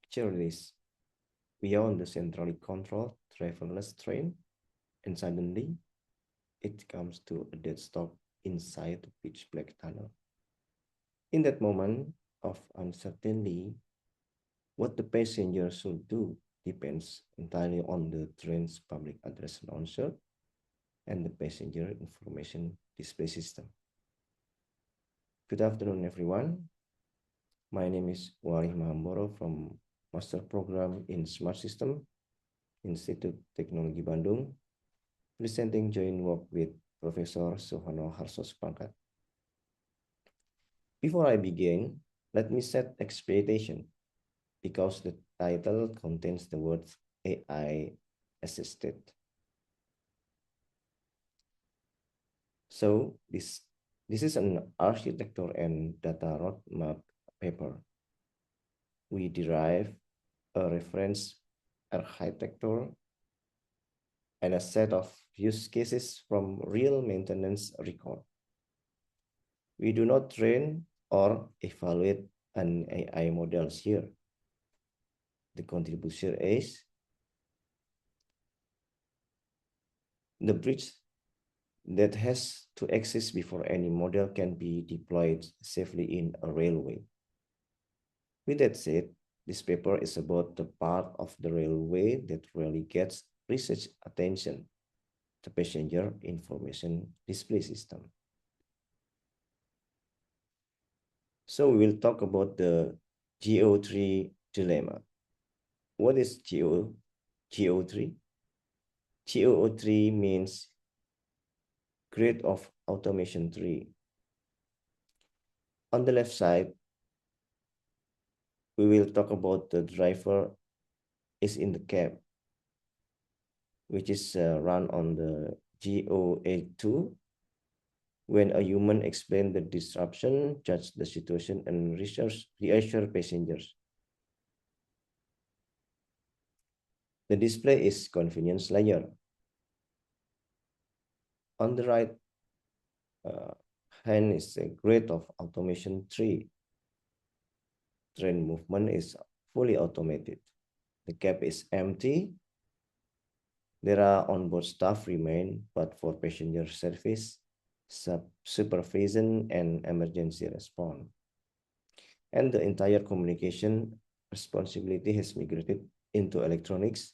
Picture this, we are on the centrally controlled driverless train, and suddenly it comes to a dead stop inside the pitch black tunnel. In that moment of uncertainty, what the passenger should do depends entirely on the train's public address announcer and the passenger information display system. Good afternoon, everyone. My name is Warih Mahamboro from Master Program in Smart System, Institute Teknologi Bandung, presenting joint work with Professor Suhono Harsosupangkat. Before I begin, let me set expectation because the title contains the words AI assisted. So this is an architecture and data roadmap paper. We derive a reference architecture and a set of use cases from real maintenance record. We do not train or evaluate an AI models here. The contribution is the bridge that has to exist before any model can be deployed safely in a railway. With that said, this paper is about the part of the railway that really gets research attention, the passenger information display system. So we will talk about the GO3 dilemma. What is GO3? GO3 means Grid of Automation 3. On the left side, we will talk about the driver is in the cab, which is run on the GO82. When a human explains the disruption, judge the situation, and reassure passengers. The display is convenience layer. On the right hand is a grid of automation 3. Train movement is fully automated. The cab is empty. There are onboard staff remain, but for passenger service, supervision, and emergency response. And the entire communication responsibility has migrated into electronics,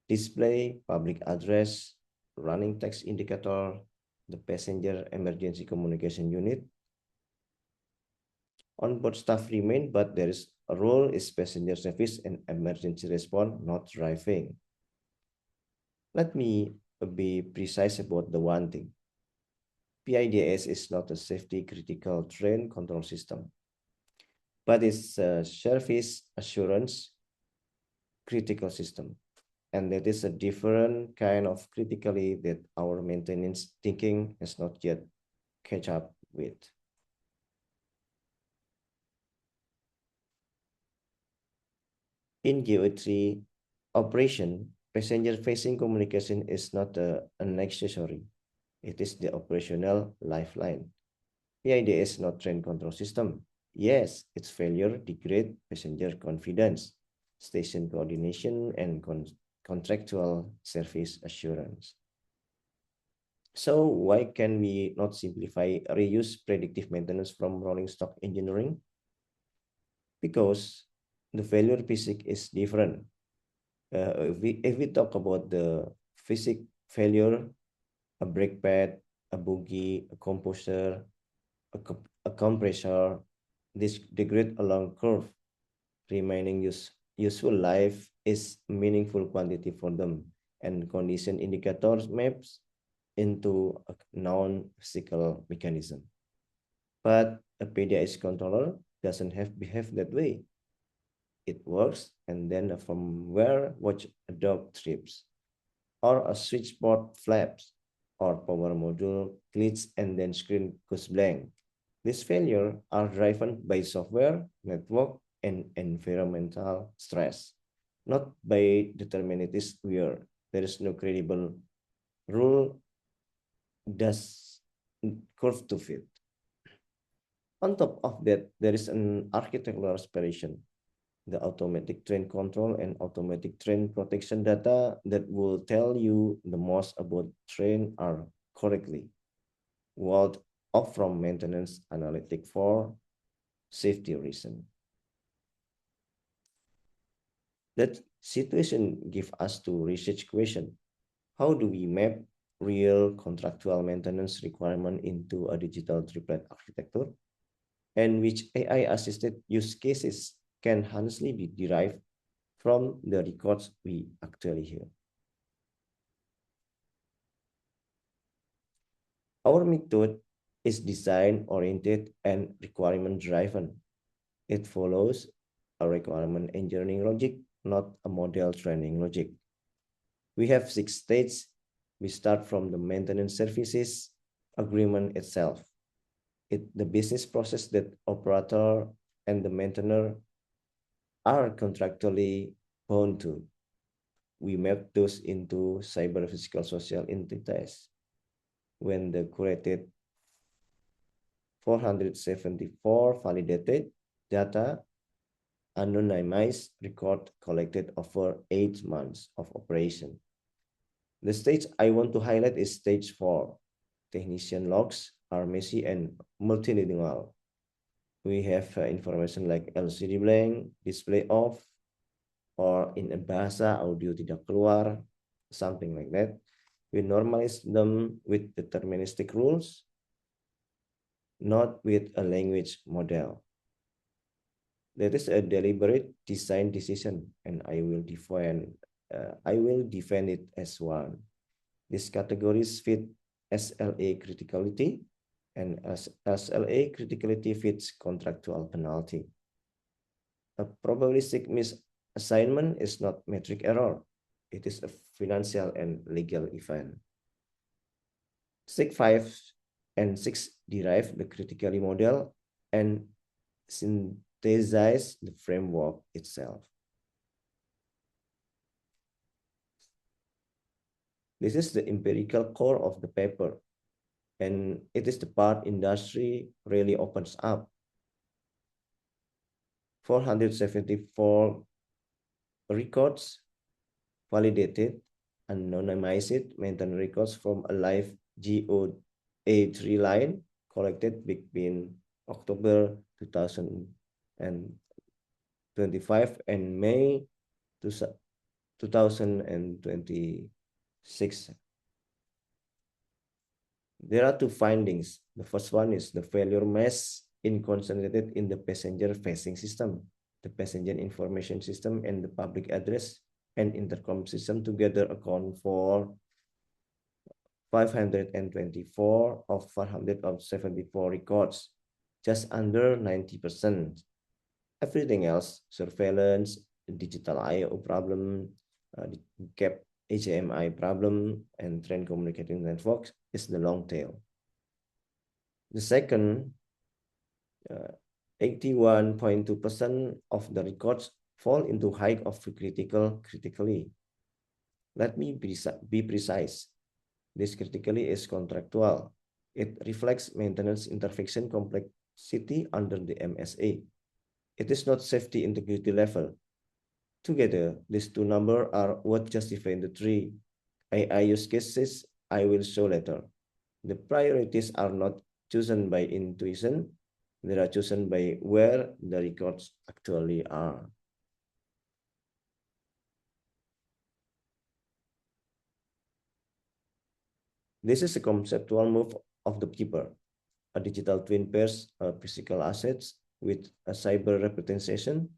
display, public address, running text indicator, the passenger emergency communication unit. Onboard staff remain, but there is a role is passenger service and emergency response, not driving. Let me be precise about the one thing. PIDS is not a safety critical train control system, but it's a service assurance critical system. And that is a different kind of critically that our maintenance thinking has not yet catch up with. In GO3 operation, passenger-facing communication is not an accessory. It is the operational lifeline. PIDS is not train control system. Yes, its failure degrade passenger confidence, station coordination, and contractual service assurance. So why can we not simplify reuse predictive maintenance from rolling stock engineering? Because the failure physics is different. If we talk about the physics failure, a brake pad, a bogie, a composer, a compressor, this degrade along curve, remaining useful life is meaningful quantity for them, and condition indicators maps into a non-physical mechanism. But a PDIS controller doesn't have behave that way. It works, and then a firmware watch a dog trips, or a switchboard flaps, or power module glitches and then screen goes blank. These failures are driven by software, network, and environmental stress, not by deterministic wear. There is no credible rule does curve to fit. On top of that, there is an architectural aspiration. the automatic train control and automatic train protection data that will tell you the most about train are correctly walled off from maintenance analytic for safety reason. That situation gives us to research question. How do we map real contractual maintenance requirement into a digital triplet architecture? And which AI-assisted use cases can honestly be derived from the records we actually hear? Our method is design-oriented and requirement-driven. It follows a requirement engineering logic, not a model training logic. We have 6 stages. We start from the maintenance services agreement itself. The business process that operator and the maintainer are contractually bound to. We map those into cyber physical social entities. When the curated 474 validated data anonymized record collected over 8 months of operation. The stage I want to highlight is stage 4. Technician logs are messy and multilingual. We have information like LCD blank, display off, or in a bahasa audio tidak keluar, something like that. We normalize them with deterministic rules, not with a language model. That is a deliberate design decision, and I will defend it as one. These categories fit SLA criticality, and as SLA criticality fits contractual penalty. A probabilistic misassignment is not metric error. It is a financial and legal event. Stage 5 and 6 derive the criticality model and synthesize the framework itself. This is the empirical core of the paper, and it is the part industry really opens up. 474 records validated, anonymized maintenance records from a live GOA3 line collected between October 2025 and May 2026. There are 2 findings. The first one is the failure mesh concentrated in the passenger-facing system, the passenger information system, and the public address and intercom system together account for 524 of 474 records, just under 90%. Everything else, surveillance, digital I/O problem, gap HMI problem, and train communicating networks is the long tail. The second, 81.2% of the records fall into height of critically. Let me be precise. This critically is contractual. It reflects maintenance intervention complexity under the MSA. It is not safety integrity level. Together, these 2 numbers are what justify the 3 AI use cases I will show later. The priorities are not chosen by intuition. They are chosen by where the records actually are. This is a conceptual move of the keeper. A digital twin pairs physical assets with a cyber representation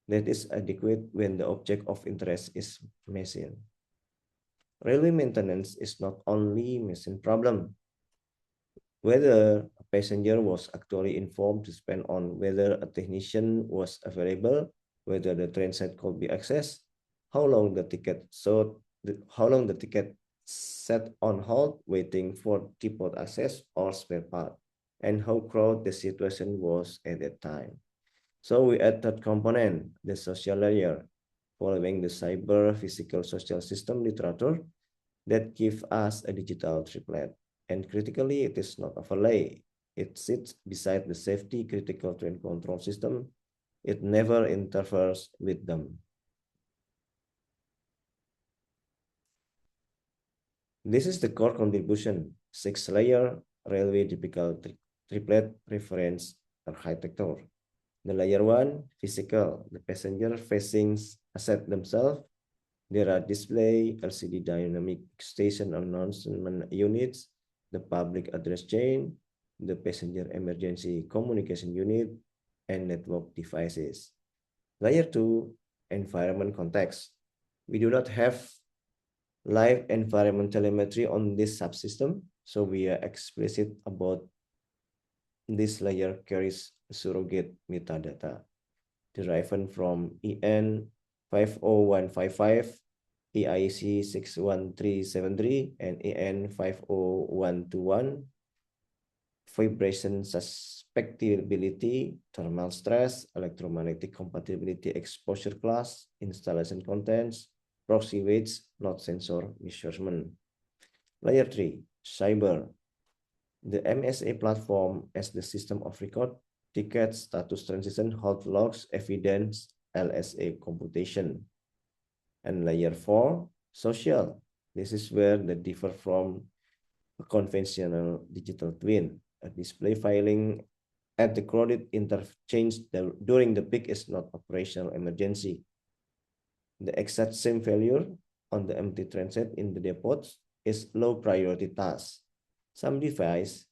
that is adequate when the object of interest is machine. Railway maintenance is not only machine problem. Whether a passenger was actually informed to spend on whether a technician was available, whether the train set could be accessed, how long the ticket sat on hold waiting for depot access or spare part, and how crowded the situation was at that time. So we add that component, the social layer, following the cyber physical social system literature that give us a digital triplet. And critically, it is not overlay. It sits beside the safety critical train control system It never interferes with them. This is the core contribution, 6-layer railway typical triplet reference architecture. The layer 1, physical, the passenger facing asset themselves. There are display, LCD dynamic station announcement units, the public address chain, the passenger emergency communication unit, and network devices. Layer 2, environment context. We do not have live environment telemetry on this subsystem, so we are explicit about this layer carries surrogate metadata derived from EN 50155, EIC 61373, and EN 50121, vibration suspectability, thermal stress, electromagnetic compatibility, exposure class, installation contents, proxy weights, not sensor measurement. Layer 3, cyber. The MSA platform as the system of record, ticket, status transition, hold logs, evidence, LSA computation. And layer 4, social. This is where they differ from a conventional digital twin. A display filing at the crowded interchange during the peak is not operational emergency. The exact same failure on the empty transit in the depots is low priority task. Some device,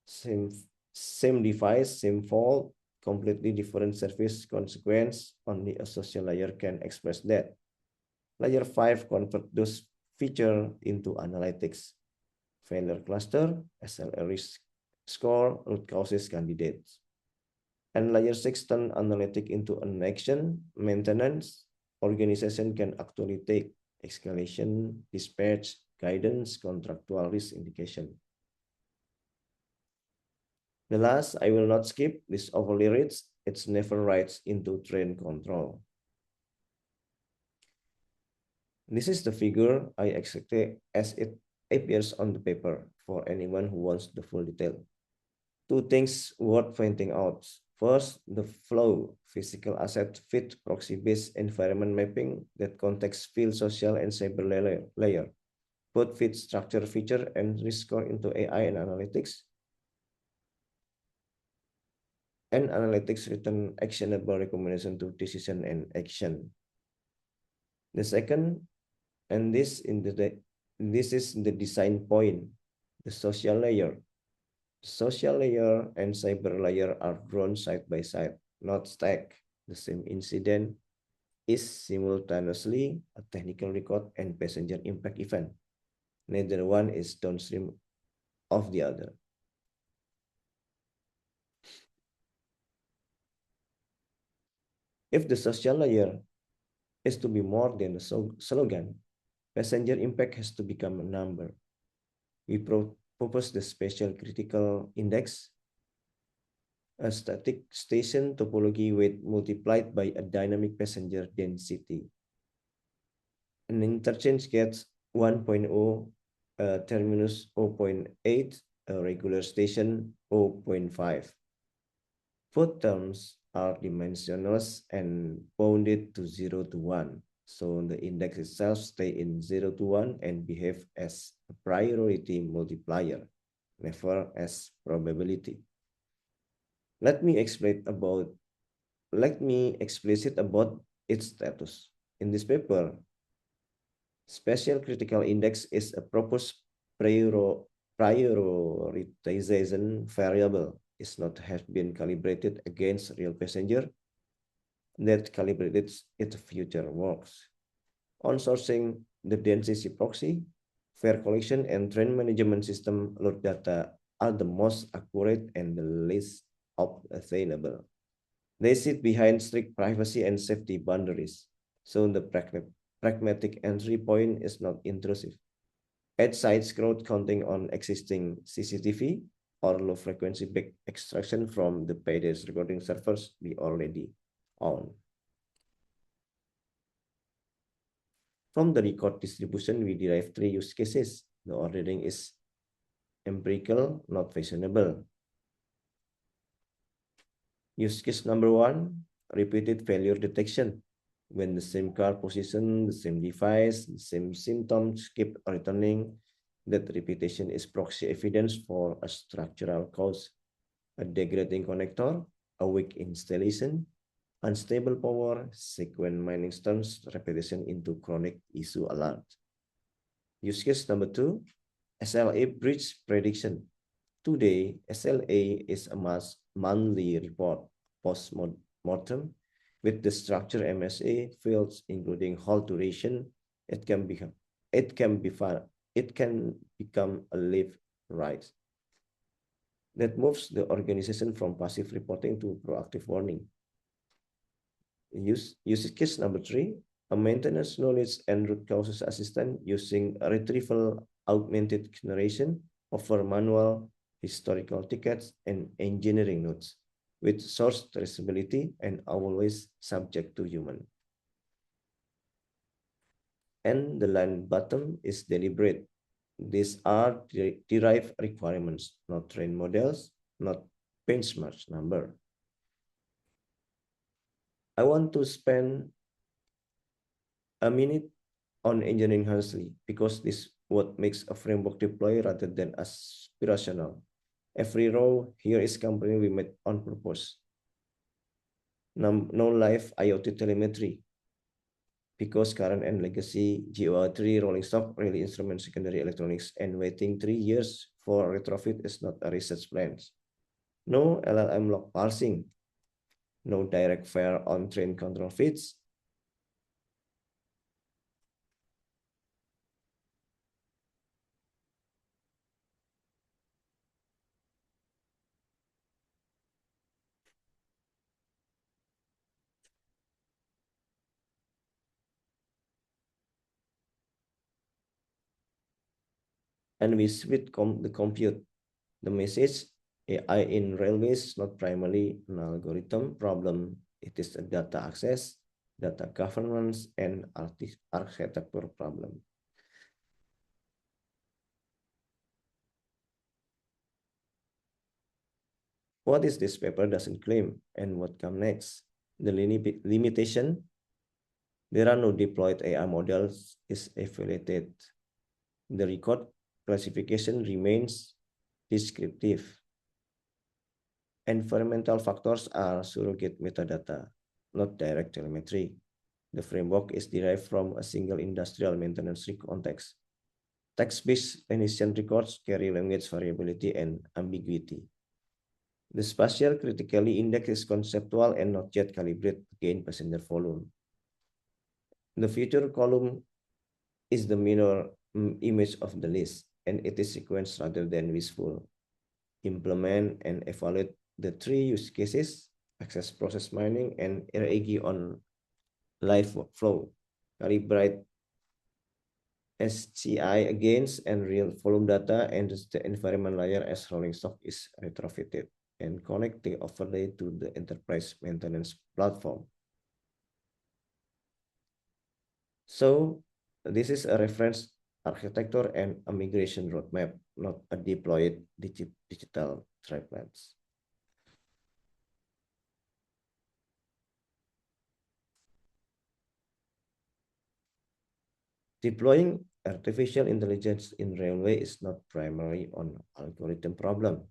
same device, same fault, completely different service consequence. Only a social layer can express that. Layer 5 convert those features into analytics. Failure cluster, SLA risk score, root causes candidates. And layer 6 turn analytic into an action, maintenance. Organization can actually take escalation, dispatch, guidance, contractual risk indication. The last, I will not skip, this overlay reads, it's never writes into train control. This is the figure I exactly as it appears on the paper for anyone who wants the full detail. Two things worth pointing out. First, the flow, physical asset fit proxy-based environment mapping that context field social and cyber layer. Both fit structure, feature, and risk score into AI and analytics. And analytics return actionable recommendation to decision and action. The second, and this is the design point, the social layer. The social layer and cyber layer are drawn side by side, not stacked. The same incident is simultaneously a technical record and passenger impact event. Neither one is downstream of the other. If the social layer is to be more than a slogan, passenger impact has to become a number. We propose the spatial critical index, a static station topology weight multiplied by a dynamic passenger density. An interchange gets 1.0, terminus 0.8, a regular station 0.5. Both terms are dimensionless and bounded to 0 to 1. So the index itself stay in 0 to 1 and behave as a priority multiplier, never as probability. Let me explicit about its status. In this paper, spatial critical index is a proposed prioritization variable. Is not have been calibrated against real passenger that calibrated its future works. On sourcing the density proxy, fare collection, and train management system load data are the most accurate and the least obtainable. They sit behind strict privacy and safety boundaries, so the pragmatic entry point is not intrusive. Edge sites crowd counting on existing CCTV or low frequency back extraction from the PDS recording servers we already own. From the record distribution, we derive 3 use cases. The ordering is empirical, not fashionable. Use case number 1, repeated failure detection. When the same car position, the same device, the same symptoms keep returning, that repetition is proxy evidence for a structural cause. A degrading connector, a weak installation, unstable power, sequence mining turns repetition into chronic issue alert. Use case number 2, SLA breach prediction. Today, SLA is a monthly report post-mortem with the structure MSA fields, including halt duration. It can become a live right that moves the organization from passive reporting to proactive warning. Use case number 3, a maintenance knowledge and root causes assistant using a retrieval augmented generation over manual historical tickets and engineering notes with source traceability and always subject to human. And the line bottom is deliberate. These are derived requirements, not trained models, not benchmark number. I want to spend a minute on engineering honestly, because this what makes a framework deploy rather than aspirational. Every row here is company we made on purpose. No live IoT telemetry, because current and legacy GOR3 rolling stock, really instrument secondary electronics, and waiting 3 years for retrofit is not a research plan. No LLM log parsing, no direct fire on train control feeds, and we switch the compute. The message, AI in railways, not primarily an algorithm problem. It is a data access, data governance, and architecture problem. What is this paper doesn't claim, and what comes next? The limitation. There are no deployed AI models is evaluated. The record classification remains descriptive. Environmental factors are surrogate metadata, not direct telemetry. The framework is derived from a single industrial maintenance context. Text-based technician records carry language variability and ambiguity. The spatial criticality index is conceptual and not yet calibrated against passenger volume. The future column is the mirror image of the list, and it is sequenced rather than wishful. Implement and evaluate the 3 use cases: access process mining and RAG on live flow. Calibrate SCI against and real volume data and the environment layer as rolling stock is retrofitted, and connect the overlay to the enterprise maintenance platform. So this is a reference architecture and a migration roadmap, not a deployed digital triplets. Deploying artificial intelligence in railway is not primarily an algorithm problem.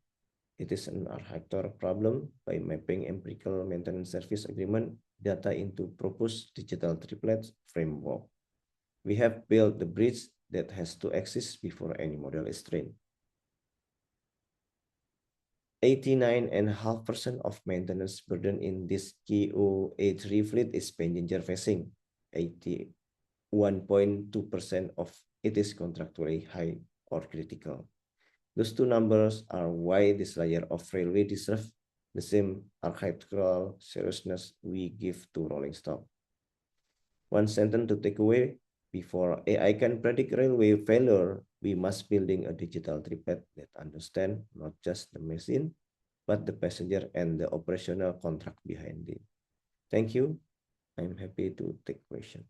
It is an architecture problem by mapping empirical maintenance service agreement data into proposed digital triplets framework. We have built the bridge that has to exist before any model is trained. 89.5% of maintenance burden in this KOA3 fleet is passenger facing. 81.2% of it is contractually high or critical. Those two numbers are why this layer of railway deserves the same architectural seriousness we give to rolling stock. One sentence to take away: before AI can predict railway failure, we must building a digital triplet that understand not just the machine, but the passenger and the operational contract behind it. Thank you. I'm happy to take question.